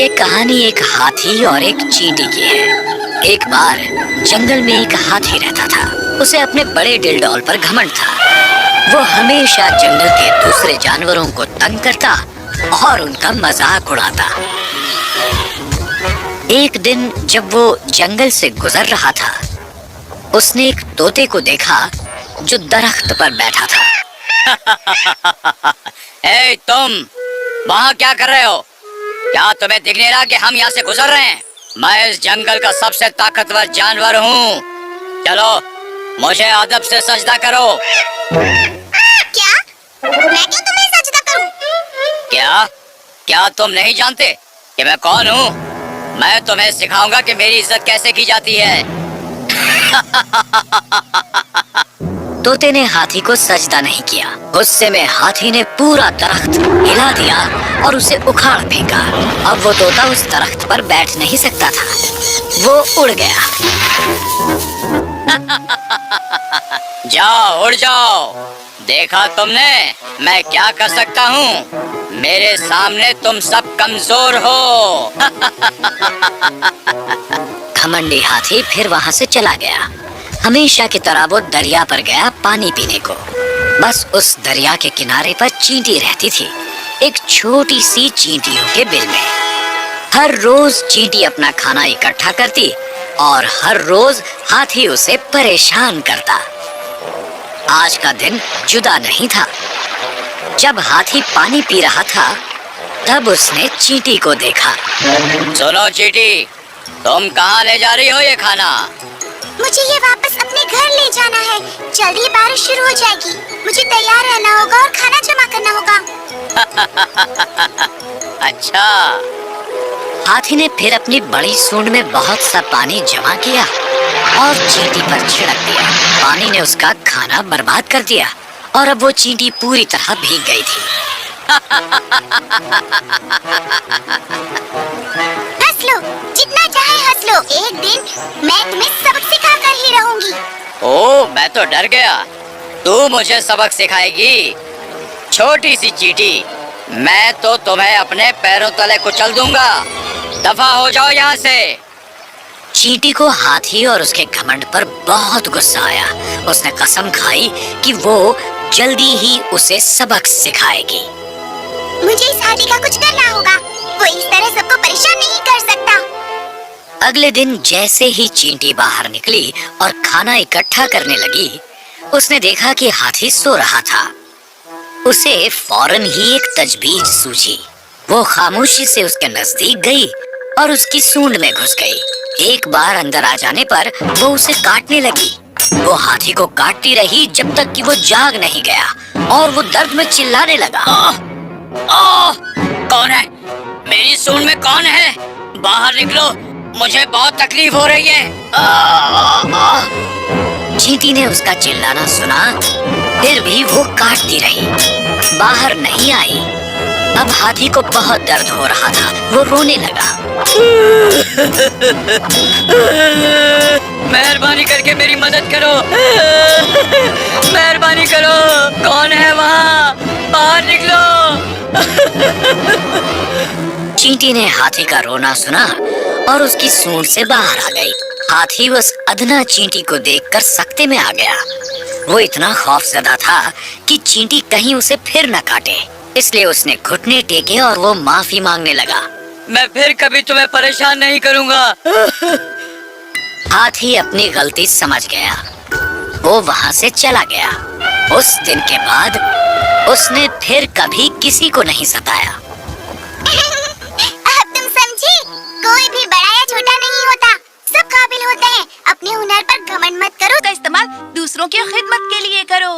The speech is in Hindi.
ये कहानी एक हाथी और एक चींटी की है। एक बार जंगल में एक हाथी रहता था। उसे अपने बड़े डिलडॉल पर घमंड था। वो हमेशा जंगल के दूसरे जानवरों को तंग करता और उनका मजाक उड़ाता। एक दिन जब वो जंगल से गुजर रहा था, उसने एक तोते को देखा जो दरख्त पर बैठा था। ए तुम वहाँ क्या कर रहे हो? क्या तुम्हें दिख नहीं रहा कि हम यहाँ से गुजर रहे हैं? मैं इस जंगल का सबसे ताकतवर जानवर हूँ। चलो मुझे अदब से सजदा करो। क्या? मैं क्यों तुम्हें सजदा करूं? क्या तुम नहीं जानते कि मैं कौन हूँ? मैं तुम्हें सिखाऊंगा कि मेरी इज्जत कैसे की जाती है। तोते ने हाथी को सजदा नहीं किया। गुस्से में हाथी ने पूरा दरख्त हिला दिया और उसे उखाड़ फेंका। अब वो तोता उस दरख्त पर बैठ नहीं सकता था, वो उड़ गया। जाओ उड़ जाओ। देखा तुमने मैं क्या कर सकता हूँ? मेरे सामने तुम सब कमजोर हो। घमंडी हाथी फिर वहाँ से चला गया। हमेशा की तरह वो दरिया पर गया पानी पीने को। बस उस दरिया के किनारे पर चींटी रहती थी, एक छोटी सी चींटियों के बिल में। हर रोज चींटी अपना खाना इकट्ठा करती और हर रोज हाथी उसे परेशान करता। आज का दिन जुदा नहीं था। जब हाथी पानी पी रहा था, तब उसने चींटी को देखा। सुनो चींटी, तुम कहाँ ले जा रही हो ये खाना? मुझे ये वापस अपने घर ले जाना है। जल्दी बारिश शुरू हो जाएगी। मुझे तैयार रहना होगा और खाना जमा करना होगा। अच्छा। हाथी ने फिर अपनी बड़ी सूंड में बहुत सा पानी जमा किया और चींटी पर छिड़क दिया। पानी ने उसका खाना बर्बाद कर दिया और अब वो चींटी पूरी तरह भीग गई थी। हंस लो, जितना चाहे हंस लो। एक दिन मैं तुम्हें सबक सिखा कर ही रहूंगी। ओ, मैं तो डर गया। तू मुझे सबक सिखाएगी? छोटी सी चींटी, मैं तो तुम्हें अपने पैरों तले कुचल दूंगा। दफा हो जाओ यहाँ से। चींटी को हाथी और उसके घमंड पर बहुत गुस्सा आया। उसने कसम खाई कि वो जल्दी ही उसे सबक सिखाएगी। मुझे इस हाथी का कुछ करना होगा। वो इस तरह सबको परेशान नहीं कर सकता। अगले दिन जैसे ही चींटी बाहर निकली और खाना इकट्ठा करने लगी, उसने देखा कि हाथी सो रहा था। उसे फौरन ही एक तजवीज सूझी। वो खामोशी से उसके नजदीक गई और उसकी सूंड में घुस गई। एक बार अंदर आ जाने पर वो उसे काटने लगी। वो हाथी को काटती रही जब तक कि वो जाग नहीं गया और वो दर्द में चिल्लाने लगा। कौन है? मेरी सूंड में कौन है? बाहर निकलो, मुझे बहुत तकलीफ हो रही है। चींटी ने उसका चिल्लाना सुना, फिर भी वो काटती रही, बाहर नहीं आई। अब हाथी को बहुत दर्द हो रहा था। वो रोने लगा। मेहरबानी करके मेरी मदद करो। मेहरबानी करो। कौन है वहाँ? बाहर निकलो। चींटी ने हाथी का रोना सुना और उसकी सूंड से बाहर आ गई। हाथी उस अदना चींटी को देखकर सकते में आ गया। वो इतना खौफजदा था कि चींटी कहीं उसे फिर न काटे, इसलिए उसने घुटने टेके और वो माफी मांगने लगा। मैं फिर कभी तुम्हें परेशान नहीं करूँगा। हाथी अपनी गलती समझ गया। वो वहाँ से चला गया। उस दिन के बाद उसने फिर कभी किसी को नहीं सताया। अब तुम समझे? कोई भी बड़ा या छोटा नहीं होता, सब काबिल होते हैं। अपने हुनर पर घमंड मत करो। का इस्तेमाल दूसरों की खिदमत के लिए करो।